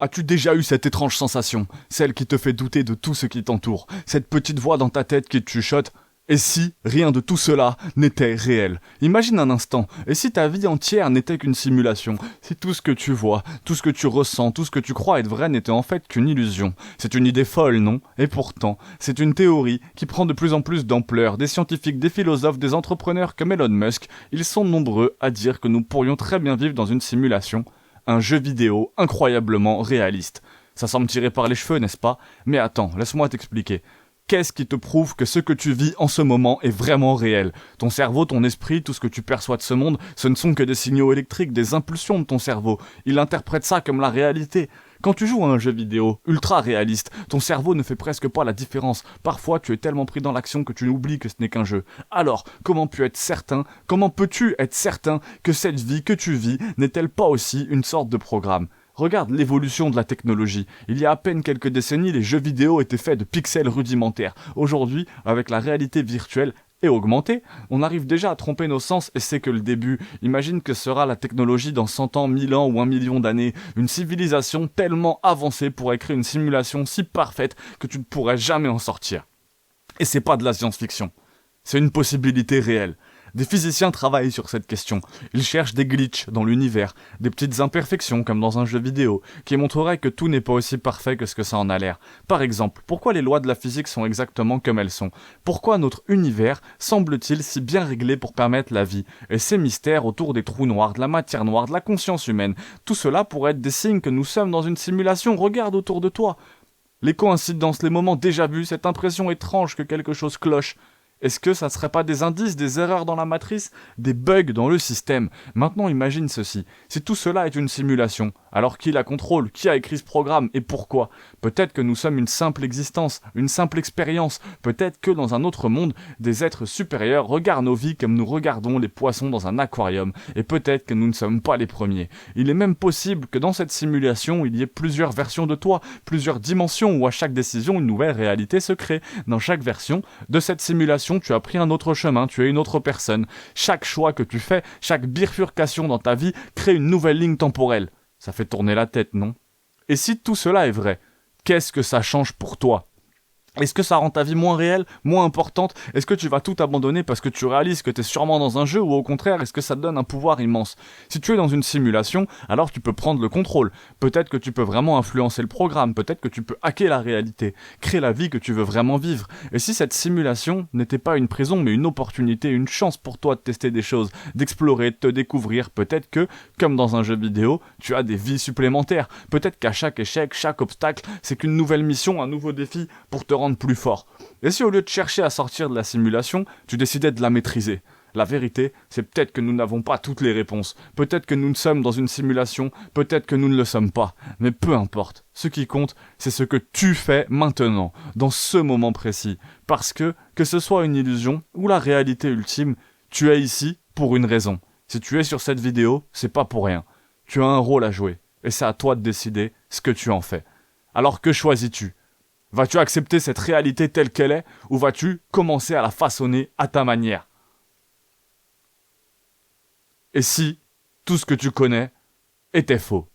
As-tu déjà eu cette étrange sensation, celle qui te fait douter de tout ce qui t'entoure, cette petite voix dans ta tête qui te chuchote? Et si rien de tout cela n'était réel? Imagine un instant, et si ta vie entière n'était qu'une simulation? Si tout ce que tu vois, tout ce que tu ressens, tout ce que tu crois être vrai n'était en fait qu'une illusion? C'est une idée folle, non? Et pourtant, c'est une théorie qui prend de plus en plus d'ampleur. Des scientifiques, des philosophes, des entrepreneurs comme Elon Musk, ils sont nombreux à dire que nous pourrions très bien vivre dans une simulation. Un jeu vidéo incroyablement réaliste. Ça semble tiré par les cheveux, n'est-ce pas? Mais attends, laisse-moi t'expliquer. Qu'est-ce qui te prouve que ce que tu vis en ce moment est vraiment réel? Ton cerveau, ton esprit, tout ce que tu perçois de ce monde, ce ne sont que des signaux électriques, des impulsions de ton cerveau. Il interprète ça comme la réalité. Quand tu joues à un jeu vidéo ultra réaliste, ton cerveau ne fait presque pas la différence. Parfois, tu es tellement pris dans l'action que tu oublies que ce n'est qu'un jeu. Alors, comment peux-tu être certain que cette vie que tu vis n'est-elle pas aussi une sorte de programme? Regarde l'évolution de la technologie. Il y a à peine quelques décennies, les jeux vidéo étaient faits de pixels rudimentaires. Aujourd'hui, avec la réalité virtuelle et augmentée, on arrive déjà à tromper nos sens et c'est que le début. Imagine que sera la technologie dans 100 ans, 1000 ans ou 1 million d'années. Une civilisation tellement avancée pourrait créer une simulation si parfaite que tu ne pourrais jamais en sortir. Et c'est pas de la science-fiction. C'est une possibilité réelle. Des physiciens travaillent sur cette question. Ils cherchent des glitches dans l'univers, des petites imperfections comme dans un jeu vidéo, qui montreraient que tout n'est pas aussi parfait que ce que ça en a l'air. Par exemple, pourquoi les lois de la physique sont exactement comme elles sont? Pourquoi notre univers semble-t-il si bien réglé pour permettre la vie? Et ces mystères autour des trous noirs, de la matière noire, de la conscience humaine, tout cela pourrait être des signes que nous sommes dans une simulation. Regarde autour de toi. Les coïncidences, les moments déjà vus, cette impression étrange que quelque chose cloche. Est-ce que ça ne serait pas des indices, des erreurs dans la matrice, des bugs dans le système? Maintenant, imagine ceci. Si tout cela est une simulation, alors qui la contrôle? Qui a écrit ce programme? Et pourquoi? Peut-être que nous sommes une simple existence, une simple expérience. Peut-être que dans un autre monde, des êtres supérieurs regardent nos vies comme nous regardons les poissons dans un aquarium. Et peut-être que nous ne sommes pas les premiers. Il est même possible que dans cette simulation, il y ait plusieurs versions de toi, plusieurs dimensions où à chaque décision, une nouvelle réalité se crée. Dans chaque version de cette simulation, tu as pris un autre chemin, tu es une autre personne. Chaque choix que tu fais, chaque bifurcation dans ta vie crée une nouvelle ligne temporelle. Ça fait tourner la tête, non? Et si tout cela est vrai, qu'est-ce que ça change pour toi? Est-ce que ça rend ta vie moins réelle, moins importante? Est-ce que tu vas tout abandonner parce que tu réalises que tu es sûrement dans un jeu ou au contraire, est-ce que ça te donne un pouvoir immense? Si tu es dans une simulation, alors tu peux prendre le contrôle. Peut-être que tu peux vraiment influencer le programme, peut-être que tu peux hacker la réalité, créer la vie que tu veux vraiment vivre. Et si cette simulation n'était pas une prison mais une opportunité, une chance pour toi de tester des choses, d'explorer, de te découvrir, peut-être que, comme dans un jeu vidéo, tu as des vies supplémentaires. Peut-être qu'à chaque échec, chaque obstacle, c'est qu'une nouvelle mission, un nouveau défi pour te rendre plus fort. Et si au lieu de chercher à sortir de la simulation, tu décidais de la maîtriser? La vérité, c'est peut-être que nous n'avons pas toutes les réponses. Peut-être que nous sommes dans une simulation, peut-être que nous ne le sommes pas. Mais peu importe. Ce qui compte, c'est ce que tu fais maintenant, dans ce moment précis. Parce que ce soit une illusion ou la réalité ultime, tu es ici pour une raison. Si tu es sur cette vidéo, c'est pas pour rien. Tu as un rôle à jouer. Et c'est à toi de décider ce que tu en fais. Alors que choisis-tu? Vas-tu accepter cette réalité telle qu'elle est, ou vas-tu commencer à la façonner à ta manière? Et si tout ce que tu connais était faux?